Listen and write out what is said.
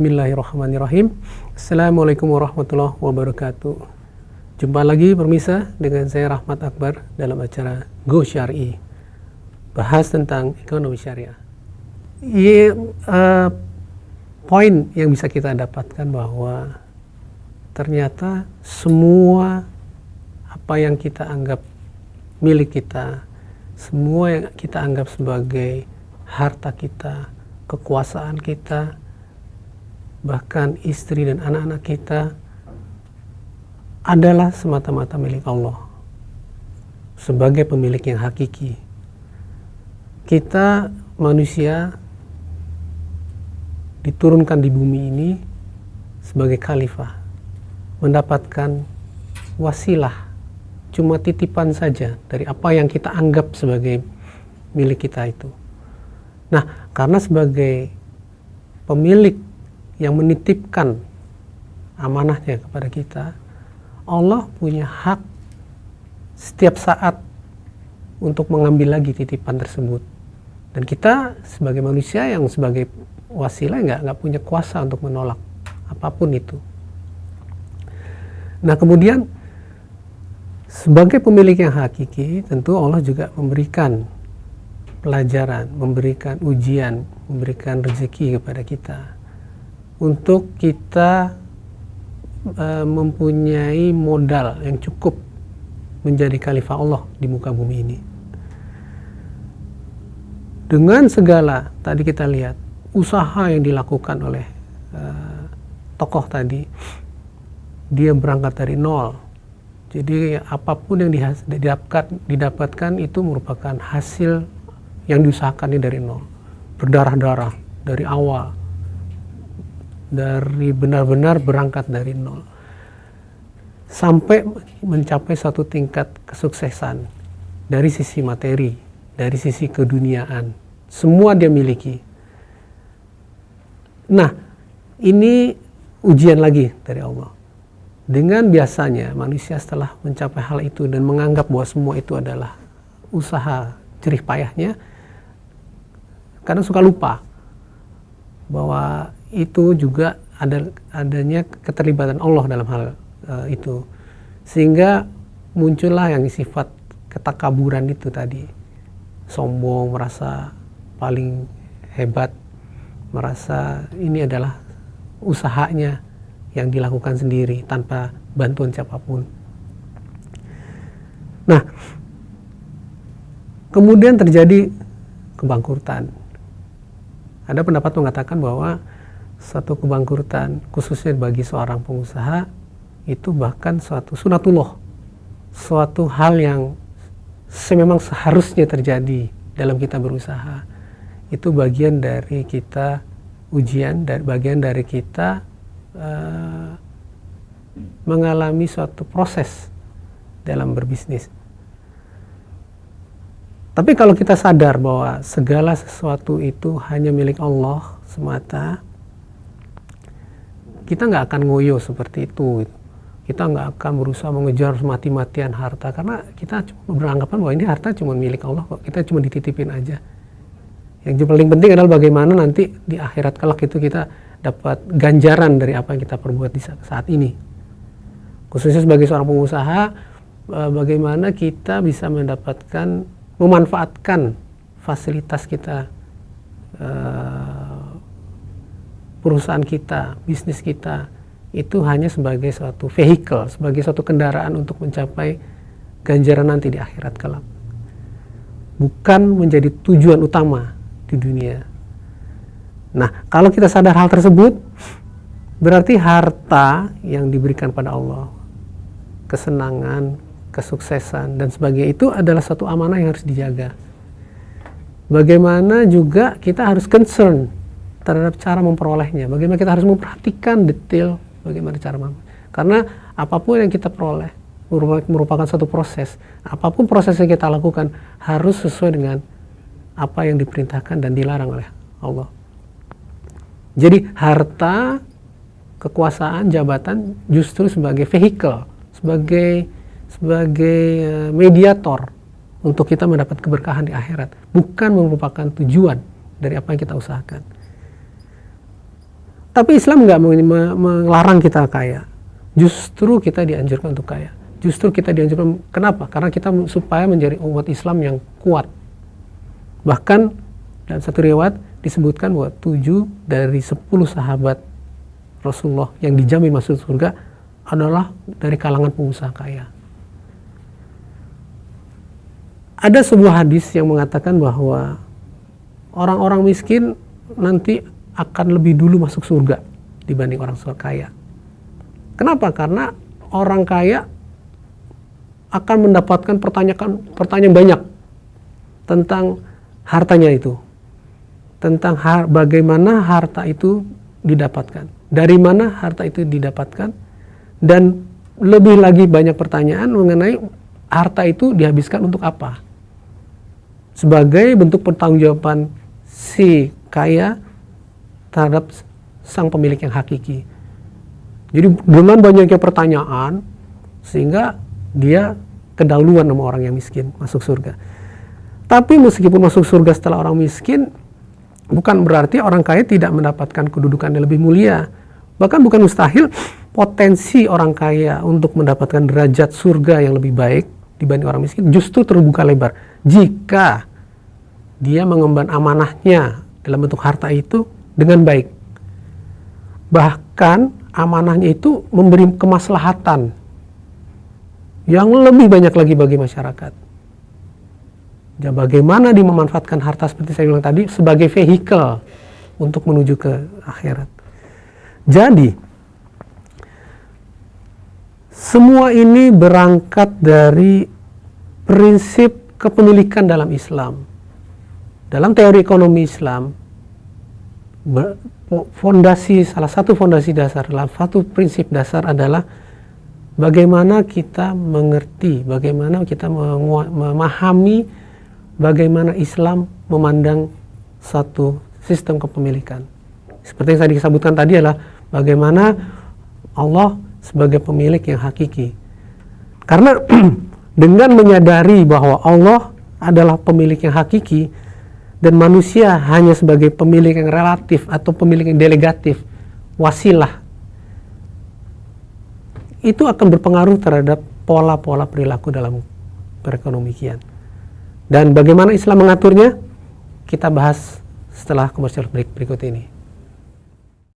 Bismillahirrahmanirrahim. Assalamualaikum warahmatullahi wabarakatuh. Jumpa lagi pemirsa dengan saya Rahmat Akbar dalam acara Go Syar'i, bahas tentang ekonomi syariah. Poin yang bisa kita dapatkan bahwa ternyata semua apa yang kita anggap milik kita, semua yang kita anggap sebagai harta kita, kekuasaan kita, bahkan istri dan anak-anak kita adalah semata-mata milik Allah sebagai pemilik yang hakiki. Kita manusia diturunkan di bumi ini sebagai khalifah, mendapatkan wasilah, cuma titipan saja dari apa yang kita anggap sebagai milik kita itu. Nah, karena sebagai pemilik yang menitipkan amanahnya kepada kita, Allah punya hak setiap saat untuk mengambil lagi titipan tersebut. Dan kita sebagai manusia yang sebagai wasilah nggak punya kuasa untuk menolak apapun itu. Nah, kemudian sebagai pemilik yang hakiki, tentu Allah juga memberikan pelajaran, memberikan ujian, memberikan rezeki kepada kita untuk kita mempunyai modal yang cukup menjadi khalifah Allah di muka bumi ini. Dengan segala tadi kita lihat usaha yang dilakukan oleh tokoh tadi, dia berangkat dari nol. Jadi apapun yang didapatkan itu merupakan hasil yang diusahakannya dari nol, berdarah-darah dari awal, dari benar-benar berangkat dari nol sampai mencapai satu tingkat kesuksesan dari sisi materi, dari sisi keduniaan, semua dia miliki. Nah, ini ujian lagi dari Allah. Dengan biasanya manusia setelah mencapai hal itu dan menganggap bahwa semua itu adalah usaha jerih payahnya, kadang suka lupa bahwa itu juga adanya keterlibatan Allah dalam hal itu, sehingga muncullah yang sifat ketakaburan itu tadi, sombong, merasa paling hebat, merasa ini adalah usahanya yang dilakukan sendiri tanpa bantuan siapapun. Nah, kemudian terjadi kebangkrutan. Ada pendapat mengatakan bahwa satu kebangkrutan khususnya bagi seorang pengusaha itu bahkan suatu sunatullah, suatu hal yang memang seharusnya terjadi dalam kita berusaha. Itu bagian dari kita ujian, bagian dari kita mengalami suatu proses dalam berbisnis. Tapi kalau kita sadar bahwa segala sesuatu itu hanya milik Allah semata, kita nggak akan ngoyo seperti itu. Kita nggak akan berusaha mengejar mati-matian harta, karena kita beranggapan bahwa ini harta cuma milik Allah kok, kita cuma dititipin aja. Yang paling penting adalah bagaimana nanti di akhirat kelak itu kita dapat ganjaran dari apa yang kita perbuat di saat ini. Khususnya sebagai seorang pengusaha, bagaimana kita bisa memanfaatkan fasilitas kita, perusahaan kita, bisnis kita, itu hanya sebagai suatu vehicle, sebagai suatu kendaraan untuk mencapai ganjaran nanti di akhirat kelak. Bukan menjadi tujuan utama di dunia. Nah, kalau kita sadar hal tersebut, berarti harta yang diberikan pada Allah, kesenangan, kesuksesan, dan sebagainya itu adalah satu amanah yang harus dijaga. Bagaimana juga kita harus concern terhadap cara memperolehnya, bagaimana kita harus memperhatikan detail bagaimana cara karena apapun yang kita peroleh merupakan satu proses. Apapun proses yang kita lakukan harus sesuai dengan apa yang diperintahkan dan dilarang oleh Allah. Jadi harta, kekuasaan, jabatan justru sebagai vehicle, sebagai mediator untuk kita mendapat keberkahan di akhirat, bukan merupakan tujuan dari apa yang kita usahakan. Tapi Islam nggak melarang kita kaya. Justru kita dianjurkan untuk kaya. Justru kita dianjurkan, kenapa? Karena kita supaya menjadi umat Islam yang kuat. Bahkan dalam satu riwayat disebutkan bahwa 7 dari 10 sahabat Rasulullah yang dijamin masuk surga adalah dari kalangan pengusaha kaya. Ada sebuah hadis yang mengatakan bahwa orang-orang miskin nanti akan lebih dulu masuk surga dibanding orang kaya. Kenapa? Karena orang kaya akan mendapatkan pertanyaan banyak tentang hartanya itu, tentang bagaimana harta itu didapatkan, dari mana harta itu didapatkan, dan lebih lagi banyak pertanyaan mengenai harta itu dihabiskan untuk apa. Sebagai bentuk pertanggungjawaban si kaya terhadap sang pemilik yang hakiki. Jadi dengan banyaknya pertanyaan, sehingga dia kedahuluan sama orang yang miskin masuk surga. Tapi meskipun masuk surga setelah orang miskin, bukan berarti orang kaya tidak mendapatkan kedudukan yang lebih mulia. Bahkan bukan mustahil potensi orang kaya untuk mendapatkan derajat surga yang lebih baik dibanding orang miskin justru terbuka lebar jika dia mengemban amanahnya dalam bentuk harta itu dengan baik. Bahkan amanahnya itu memberi kemaslahatan yang lebih banyak lagi bagi masyarakat. Ya, bagaimana dia memanfaatkan harta seperti saya bilang tadi sebagai vehikel untuk menuju ke akhirat. Jadi semua ini berangkat dari prinsip kepemilikan dalam Islam. Dalam teori ekonomi Islam, salah satu fondasi dasar, salah satu prinsip dasar adalah bagaimana kita mengerti, bagaimana kita memahami bagaimana Islam memandang satu sistem kepemilikan. Seperti yang tadi disebutkan tadi adalah bagaimana Allah sebagai pemilik yang hakiki. Karena dengan menyadari bahwa Allah adalah pemilik yang hakiki dan manusia hanya sebagai pemilik yang relatif atau pemilik yang delegatif, wasilah, itu akan berpengaruh terhadap pola-pola perilaku dalam perekonomian. Dan bagaimana Islam mengaturnya, kita bahas setelah komersial break berikut ini.